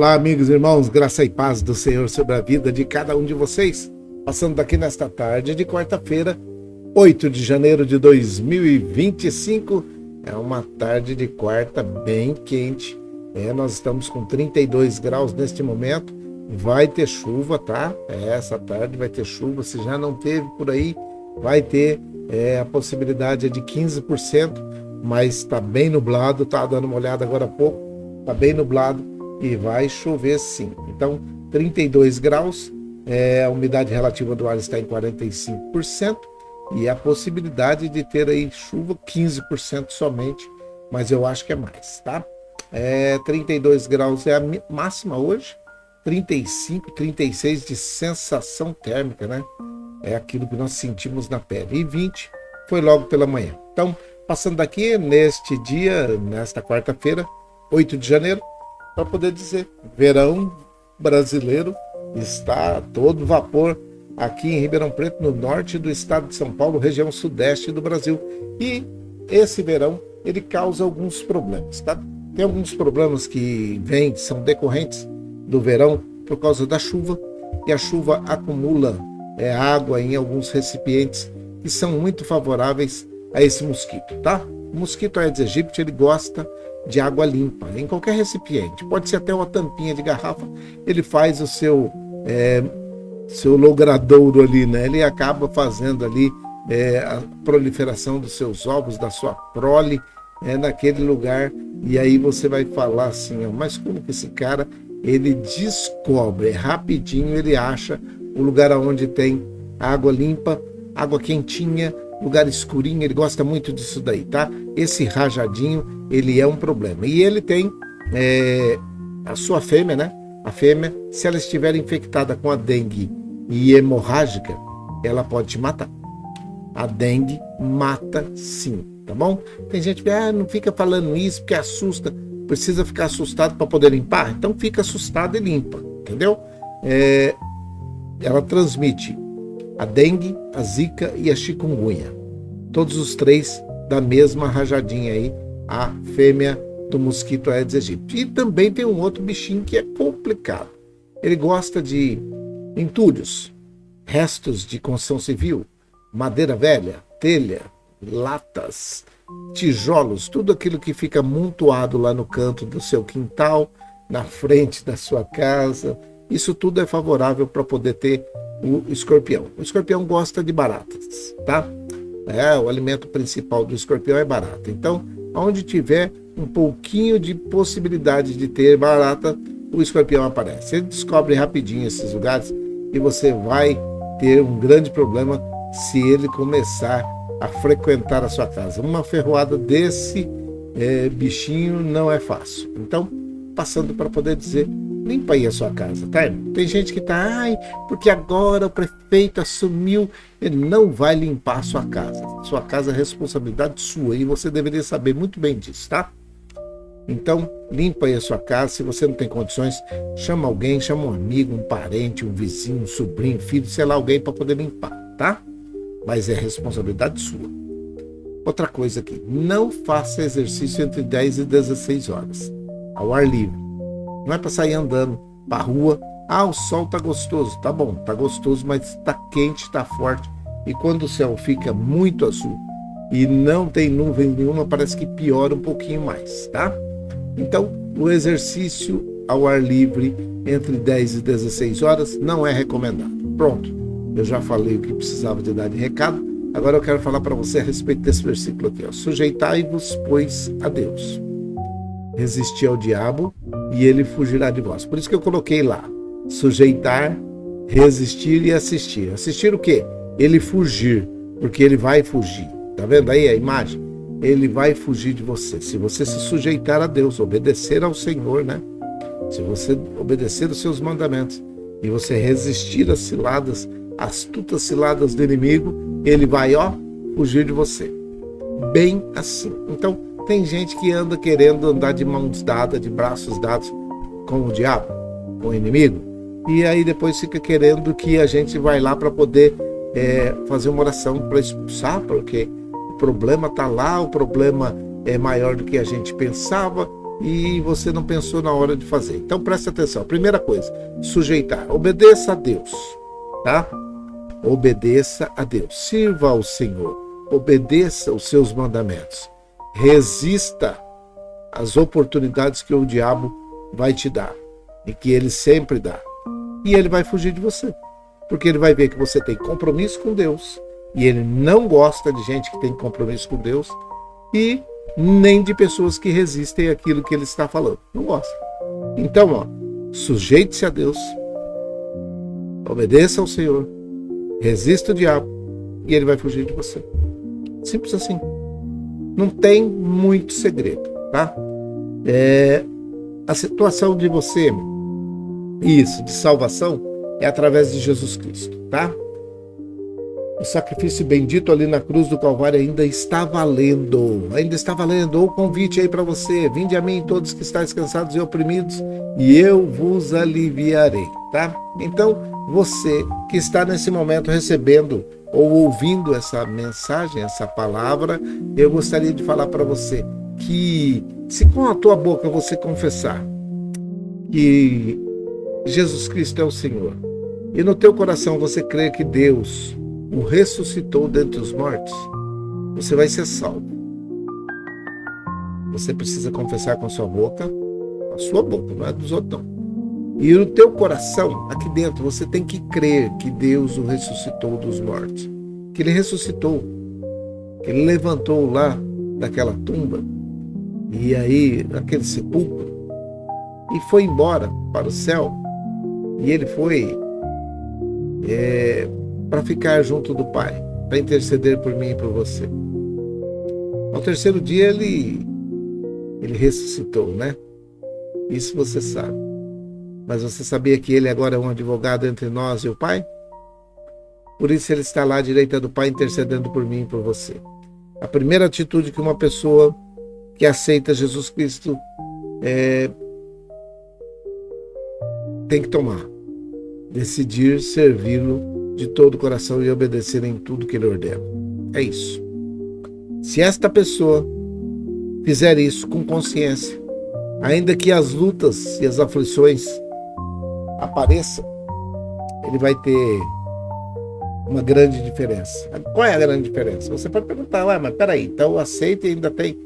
Olá, amigos e irmãos, graça e paz do Senhor sobre a vida de cada um de vocês. Passando daqui nesta tarde de quarta-feira, 8 de janeiro de 2025. É uma tarde de quarta bem quente. Nós estamos com 32 graus neste momento. Vai ter chuva, tá? Essa tarde vai ter chuva. Se já não teve por aí, vai ter. A possibilidade é de 15%, mas está bem nublado. Tá dando uma olhada agora há pouco. Está bem nublado e vai chover sim. Então, 32 graus. A umidade relativa do ar está em 45%. E a possibilidade de ter aí chuva 15% somente, mas eu acho que é mais, tá? 32 graus é a máxima hoje, 35, 36 de sensação térmica, né? É aquilo que nós sentimos na pele. E 20 foi logo pela manhã. Então, passando aqui neste dia, nesta quarta-feira, 8 de janeiro, para poder dizer, verão brasileiro está a todo vapor aqui em Ribeirão Preto, no norte do estado de São Paulo, região sudeste do Brasil. E esse verão, ele causa alguns problemas, tá? Tem alguns problemas que são decorrentes do verão por causa da chuva, e a chuva acumula água em alguns recipientes que são muito favoráveis a esse mosquito, tá? O mosquito Aedes aegypti, ele gosta de água limpa, em qualquer recipiente. Pode ser até uma tampinha de garrafa, ele faz o seu logradouro ali, né? Ele acaba fazendo ali a proliferação dos seus ovos, da sua prole, naquele lugar. E aí você vai falar assim, mas como que esse cara, ele descobre rapidinho, ele acha o lugar onde tem água limpa, água quentinha, lugar escurinho, ele gosta muito disso daí, tá? Esse rajadinho, ele é um problema. E ele tem a sua fêmea, né? A fêmea, se ela estiver infectada com a dengue e hemorrágica, ela pode te matar. A dengue mata sim, tá bom? Tem gente que não fica falando isso porque assusta. Precisa ficar assustado para poder limpar? Então fica assustado e limpa, entendeu? Ela transmite a dengue, a zika e a chikungunya. Todos os três da mesma rajadinha aí, a fêmea do mosquito Aedes aegypti. E também tem um outro bichinho que é complicado. Ele gosta de entulhos, restos de construção civil, madeira velha, telha, latas, tijolos, tudo aquilo que fica amontoado lá no canto do seu quintal, na frente da sua casa. Isso tudo é favorável para poder ter o escorpião. O escorpião gosta de baratas, tá? O alimento principal do escorpião é barata. Então, onde tiver um pouquinho de possibilidade de ter barata, o escorpião aparece. Ele descobre rapidinho esses lugares e você vai ter um grande problema se ele começar a frequentar a sua casa. Uma ferroada desse bichinho não é fácil. Então, passando para poder dizer, limpa aí a sua casa, tá? Tem gente que tá, porque agora o prefeito assumiu, ele não vai limpar a sua casa. Sua casa é responsabilidade sua e você deveria saber muito bem disso, tá? Então, limpa aí a sua casa. Se você não tem condições, chama alguém, chama um amigo, um parente, um vizinho, um sobrinho, filho, sei lá, alguém para poder limpar, tá? Mas é responsabilidade sua. Outra coisa aqui, não faça exercício entre 10 e 16 horas, ao ar livre. Não é para sair andando para rua. O sol tá gostoso. Tá bom, tá gostoso, mas tá quente, tá forte. E quando o céu fica muito azul e não tem nuvem nenhuma, parece que piora um pouquinho mais, tá? Então, o exercício ao ar livre entre 10 e 16 horas não é recomendado. Pronto, eu já falei o que precisava de dar de recado. Agora eu quero falar para você a respeito desse versículo aqui. Sujeitai-vos, pois, a Deus. Resistir ao diabo e ele fugirá de vós. Por isso que eu coloquei lá, sujeitar, resistir e assistir. Assistir o quê? Ele fugir, porque ele vai fugir. Tá vendo aí a imagem? Ele vai fugir de você. Se você se sujeitar a Deus, obedecer ao Senhor, né? Se você obedecer os seus mandamentos e você resistir às ciladas, astutas ciladas do inimigo, ele vai, fugir de você. Bem assim. Então, tem gente que anda querendo andar de mãos dadas, de braços dados com o diabo, com o inimigo, e aí depois fica querendo que a gente vai lá para poder fazer uma oração para expulsar, porque o problema está lá, o problema é maior do que a gente pensava, e você não pensou na hora de fazer. Então preste atenção. Primeira coisa, sujeitar. Obedeça a Deus, tá? Obedeça a Deus. Sirva ao Senhor. Obedeça os seus mandamentos. Resista às oportunidades que o diabo vai te dar e que ele sempre dá. E ele vai fugir de você, porque ele vai ver que você tem compromisso com Deus e ele não gosta de gente que tem compromisso com Deus e nem de pessoas que resistem àquilo que ele está falando. Não gosta. Então, sujeite-se a Deus, obedeça ao Senhor, resista o diabo e ele vai fugir de você. Simples assim. Não tem muito segredo, tá? A situação de você, de salvação, é através de Jesus Cristo, tá? O sacrifício bendito ali na cruz do Calvário ainda está valendo. O convite aí para você. Vinde a mim todos que estáis cansados e oprimidos, e eu vos aliviarei, tá? Então, você que está nesse momento recebendo ou ouvindo essa mensagem, essa palavra, eu gostaria de falar para você que se com a tua boca você confessar que Jesus Cristo é o Senhor, e no teu coração você crê que Deus o ressuscitou dentre os mortos, você vai ser salvo. Você precisa confessar com a sua boca, não é dos outros não. E no teu coração, aqui dentro, você tem que crer que Deus o ressuscitou dos mortos, que ele ressuscitou, que ele levantou lá daquela tumba, e aí, naquele sepulcro, e foi embora para o céu, e ele foi para ficar junto do Pai, para interceder por mim e por você. Ao terceiro dia ele ressuscitou, né? Isso você sabe. Mas você sabia que ele agora é um advogado entre nós e o Pai? Por isso ele está lá à direita do Pai intercedendo por mim e por você. A primeira atitude que uma pessoa que aceita Jesus Cristo tem que tomar: decidir servi-lo de todo o coração e obedecer em tudo que ele ordena. É isso. Se esta pessoa fizer isso com consciência, ainda que as lutas e as aflições apareçam, ele vai ter uma grande diferença. Qual é a grande diferença? Você pode perguntar, mas peraí, então aceita e ainda tem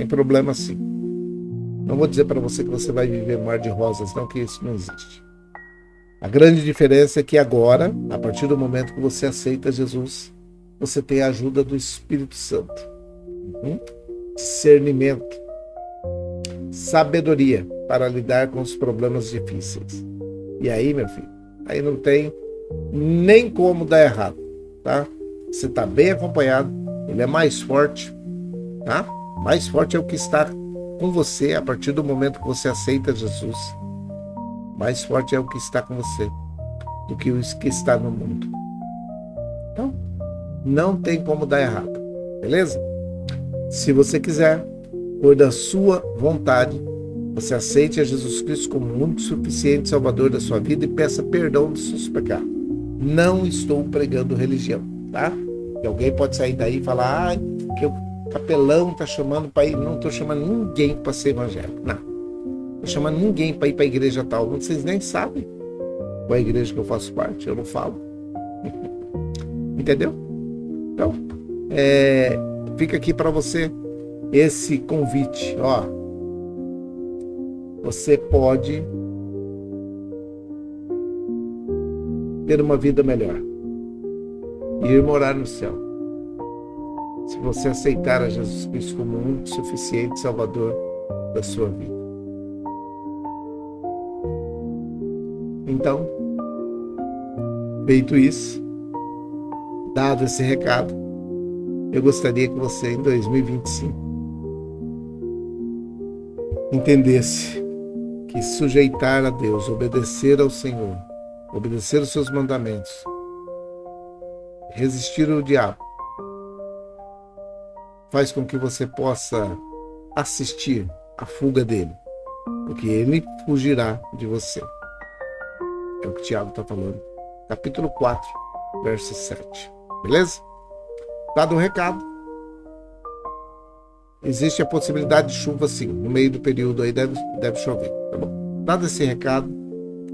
problema sim. Não vou dizer para você que você vai viver um mar de rosas, não, que isso não existe. A grande diferença é que agora, a partir do momento que você aceita Jesus, você tem a ajuda do Espírito Santo. Discernimento, sabedoria para lidar com os problemas difíceis. E aí, meu filho, aí não tem nem como dar errado, tá? Você está bem acompanhado, ele é mais forte, tá? Mais forte é o que está com você a partir do momento que você aceita Jesus. Mais forte é o que está com você do que o que está no mundo. Então, não tem como dar errado, beleza? Se você quiser, por da sua vontade, você aceite a Jesus Cristo como o único suficiente Salvador da sua vida e peça perdão dos seus pecados. Não estou pregando religião, tá? E alguém pode sair daí e falar, que o capelão está chamando para ir. Não estou chamando ninguém para ser evangélico, não. Estou chamando ninguém para ir para a igreja tal. Vocês nem sabem qual é a igreja que eu faço parte, eu não falo. Entendeu? Então, fica aqui para você esse convite, Você pode ter uma vida melhor e ir morar no céu, se você aceitar a Jesus Cristo como o único suficiente Salvador da sua vida. Então, feito isso, dado esse recado, eu gostaria que você, em 2025, entendesse que sujeitar a Deus, obedecer ao Senhor, obedecer os seus mandamentos, resistir ao diabo, faz com que você possa assistir à fuga dele, porque ele fugirá de você. É o que Tiago está falando. Capítulo 4, verso 7. Beleza? Dado o recado, existe a possibilidade de chuva sim, no meio do período aí deve chover, tá bom? Dado esse recado,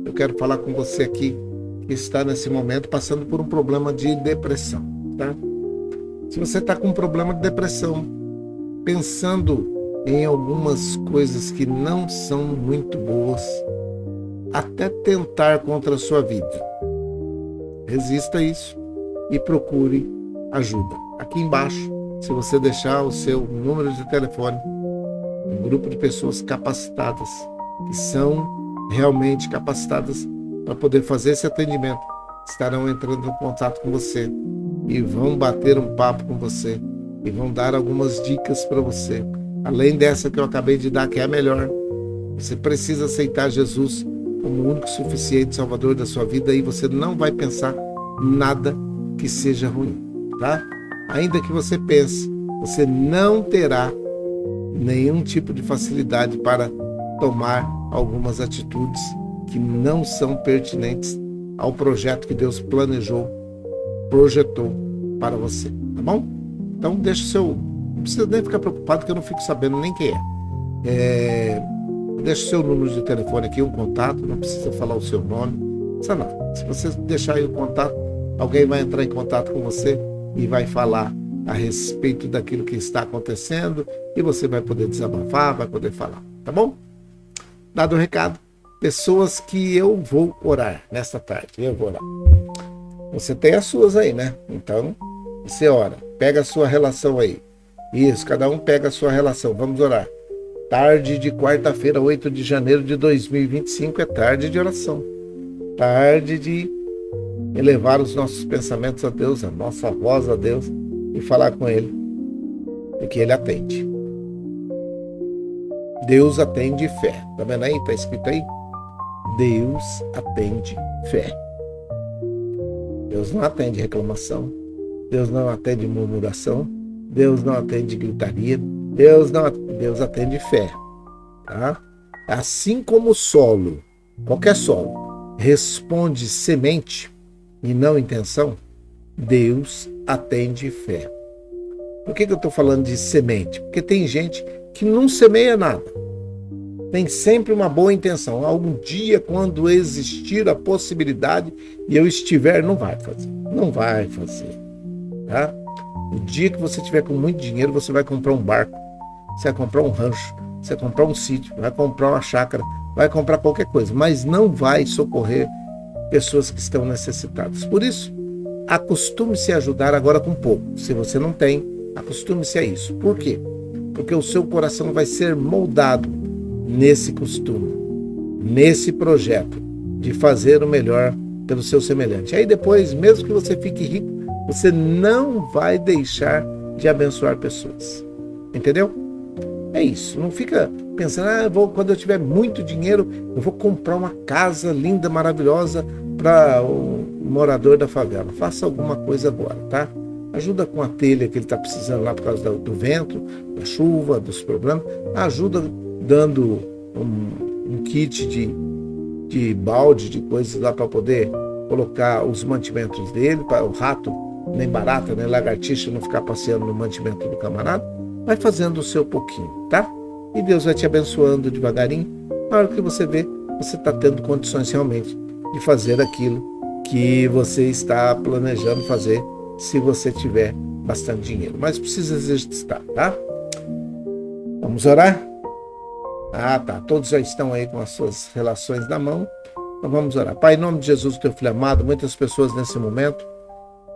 eu quero falar com você aqui que está nesse momento passando por um problema de depressão, tá? Se você está com um problema de depressão, pensando em algumas coisas que não são muito boas, até tentar contra a sua vida, resista a isso e procure ajuda. Aqui embaixo, se você deixar o seu número de telefone, um grupo de pessoas capacitadas, que são realmente capacitadas para poder fazer esse atendimento, estarão entrando em contato com você e vão bater um papo com você e vão dar algumas dicas para você. Além dessa que eu acabei de dar, que é a melhor, você precisa aceitar Jesus como o único suficiente Salvador da sua vida e você não vai pensar nada que seja ruim, tá? Ainda que você pense, você não terá nenhum tipo de facilidade para tomar algumas atitudes que não são pertinentes ao projeto que Deus projetou para você, tá bom? Então deixa o seu... Não precisa nem ficar preocupado que eu não fico sabendo nem quem é. Deixa o seu número de telefone aqui, um contato, não precisa falar o seu nome, não precisa nada. Se você deixar aí o contato, alguém vai entrar em contato com você e vai falar a respeito daquilo que está acontecendo e você vai poder desabafar, vai poder falar, tá bom? Dado o recado, pessoas que eu vou orar nesta tarde, eu vou orar. Você tem as suas aí, né? Então, você ora, pega a sua relação aí. Isso, cada um pega a sua relação, vamos orar. Tarde de quarta-feira, 8 de janeiro de 2025, é tarde de oração. Tarde de elevar os nossos pensamentos a Deus, a nossa voz a Deus e falar com Ele, e que Ele atende. Deus atende fé. Tá vendo aí? Tá escrito aí? Deus atende fé. Deus não atende reclamação. Deus não atende murmuração. Deus não atende gritaria. Deus atende fé. Tá? Assim como o solo, qualquer solo, responde semente e não intenção, Deus atende fé. Por que eu estou falando de semente? Porque tem gente que não semeia nada. Tem sempre uma boa intenção. Algum dia, quando existir a possibilidade e eu estiver, não vai fazer. Não vai fazer. Tá? O dia que você tiver com muito dinheiro, você vai comprar um barco, você vai comprar um rancho, você vai comprar um sítio, vai comprar uma chácara, vai comprar qualquer coisa, mas não vai socorrer pessoas que estão necessitadas. Por isso, acostume-se a ajudar agora com pouco. Se você não tem, acostume-se a isso. Por quê? Porque o seu coração vai ser moldado nesse costume, nesse projeto de fazer o melhor pelo seu semelhante. Aí depois, mesmo que você fique rico, você não vai deixar de abençoar pessoas. Entendeu? É isso. Não fica pensando, quando eu tiver muito dinheiro, eu vou comprar uma casa linda, maravilhosa para o morador da favela. Faça alguma coisa agora, tá? Ajuda com a telha que ele está precisando lá por causa do vento, da chuva, dos problemas. Ajuda dando um kit de balde, de coisas lá para poder colocar os mantimentos dele, para o rato, nem barata, nem lagartixa não ficar passeando no mantimento do camarada. Vai fazendo o seu pouquinho, tá? E Deus vai te abençoando devagarinho. Na hora que você vê, você está tendo condições realmente de fazer aquilo que você está planejando fazer, se você tiver bastante dinheiro. Mas precisa exercitar, tá? Vamos orar? Ah, tá. Todos já estão aí com as suas relações na mão. Então vamos orar. Pai, em nome de Jesus, teu filho amado, muitas pessoas nesse momento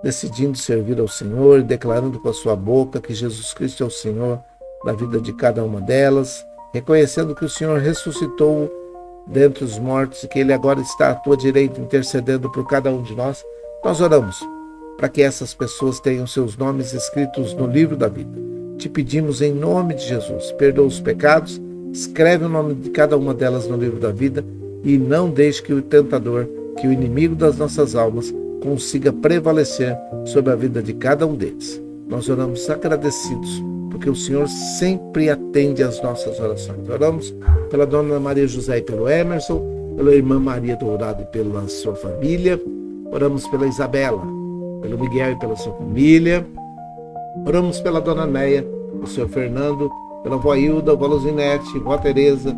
decidindo servir ao Senhor, declarando com a sua boca que Jesus Cristo é o Senhor da vida de cada uma delas, reconhecendo que o Senhor ressuscitou dentre os mortos e que Ele agora está à tua direita intercedendo por cada um de nós. Nós oramos para que essas pessoas tenham seus nomes escritos no livro da vida. Te pedimos em nome de Jesus, perdoa os pecados, escreve o nome de cada uma delas no livro da vida e não deixe que o tentador, que o inimigo das nossas almas, consiga prevalecer sobre a vida de cada um deles. Nós oramos agradecidos, porque o Senhor sempre atende às nossas orações. Oramos pela Dona Maria José e pelo Emerson, pela Irmã Maria Dourado e pela sua família. Oramos pela Isabela, pelo Miguel e pela sua família. Oramos pela Dona Neia o senhor Fernando, pela avó Hilda, avó Luzinete, avó Tereza,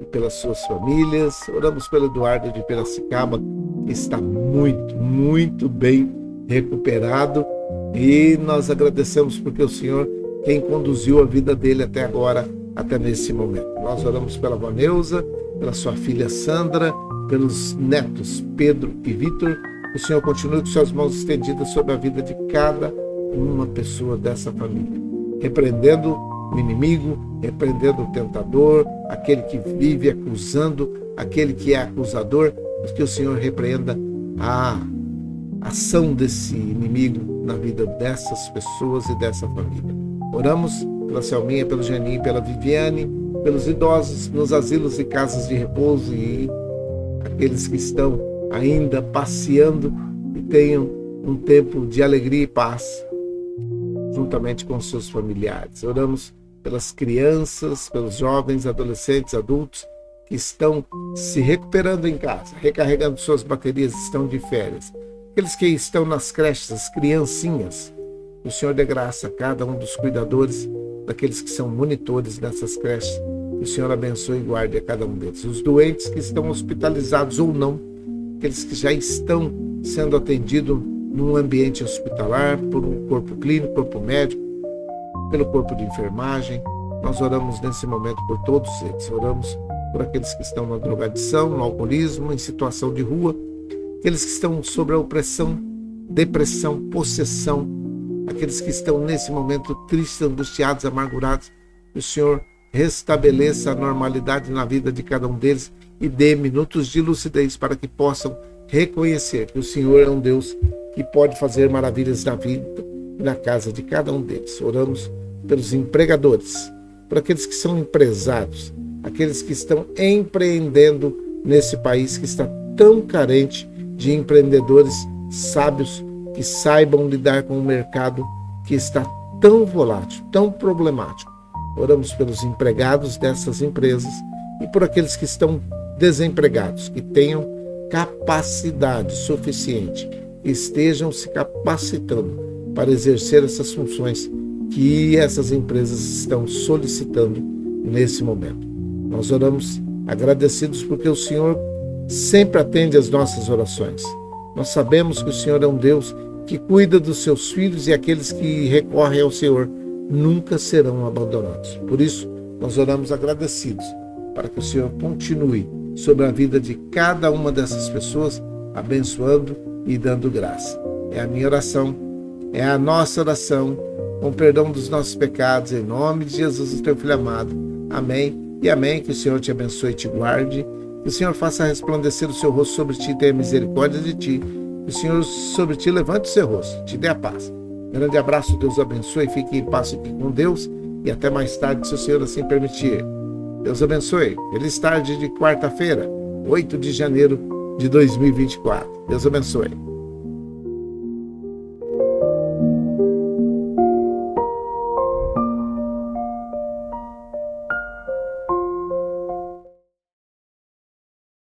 e pelas suas famílias. Oramos pelo Eduardo de Piracicaba, que está muito, muito bem recuperado, e nós agradecemos porque o Senhor quem conduziu a vida dele até agora, até nesse momento. Nós oramos pela avó Neuza, pela sua filha Sandra, pelos netos Pedro e Vitor. O Senhor continue com suas mãos estendidas sobre a vida de cada uma pessoa dessa família, repreendendo o inimigo, repreendendo o tentador, aquele que vive acusando, aquele que é acusador, que o Senhor repreenda a ação desse inimigo na vida dessas pessoas e dessa família. Oramos pela Selminha, pelo Janinho, pela Viviane, pelos idosos nos asilos e casas de repouso e aqueles que estão ainda passeando e tenham um tempo de alegria e paz juntamente com seus familiares. Oramos pelas crianças, pelos jovens, adolescentes, adultos que estão se recuperando em casa, recarregando suas baterias, estão de férias. Aqueles que estão nas creches, as criancinhas, o Senhor dê graça a cada um dos cuidadores, daqueles que são monitores nessas creches, que o Senhor abençoe e guarde a cada um deles. Os doentes que estão hospitalizados ou não, aqueles que já estão sendo atendidos num ambiente hospitalar, por um corpo clínico, corpo médico, pelo corpo de enfermagem. Nós oramos nesse momento por todos eles. Oramos por aqueles que estão na drogadição, no alcoolismo, em situação de rua, aqueles que estão sob a opressão, depressão, possessão, aqueles que estão nesse momento tristes, angustiados, amargurados. Que o Senhor restabeleça a normalidade na vida de cada um deles e dê minutos de lucidez para que possam reconhecer que o Senhor é um Deus que pode fazer maravilhas na vida e na casa de cada um deles. Oramos pelos empregadores, por aqueles que são empresários, aqueles que estão empreendendo nesse país que está tão carente de empreendedores sábios que saibam lidar com um mercado que está tão volátil, tão problemático. Oramos pelos empregados dessas empresas e por aqueles que estão desempregados, que tenham capacidade suficiente, que estejam se capacitando para exercer essas funções que essas empresas estão solicitando nesse momento. Nós oramos agradecidos porque o Senhor sempre atende às nossas orações. Nós sabemos que o Senhor é um Deus que cuida dos seus filhos e aqueles que recorrem ao Senhor nunca serão abandonados. Por isso, nós oramos agradecidos para que o Senhor continue sobre a vida de cada uma dessas pessoas, abençoando e dando graça. É a minha oração, é a nossa oração, com perdão dos nossos pecados, em nome de Jesus, o teu Filho amado. Amém e amém. Que o Senhor te abençoe e te guarde, que o Senhor faça resplandecer o seu rosto sobre ti e tenha misericórdia de ti, que o Senhor sobre ti levante o seu rosto, te dê a paz. Grande abraço, Deus abençoe, fique em paz, fique com Deus e até mais tarde, se o Senhor assim permitir. Deus abençoe. Feliz tarde de quarta-feira, 8 de janeiro de 2024. Deus abençoe.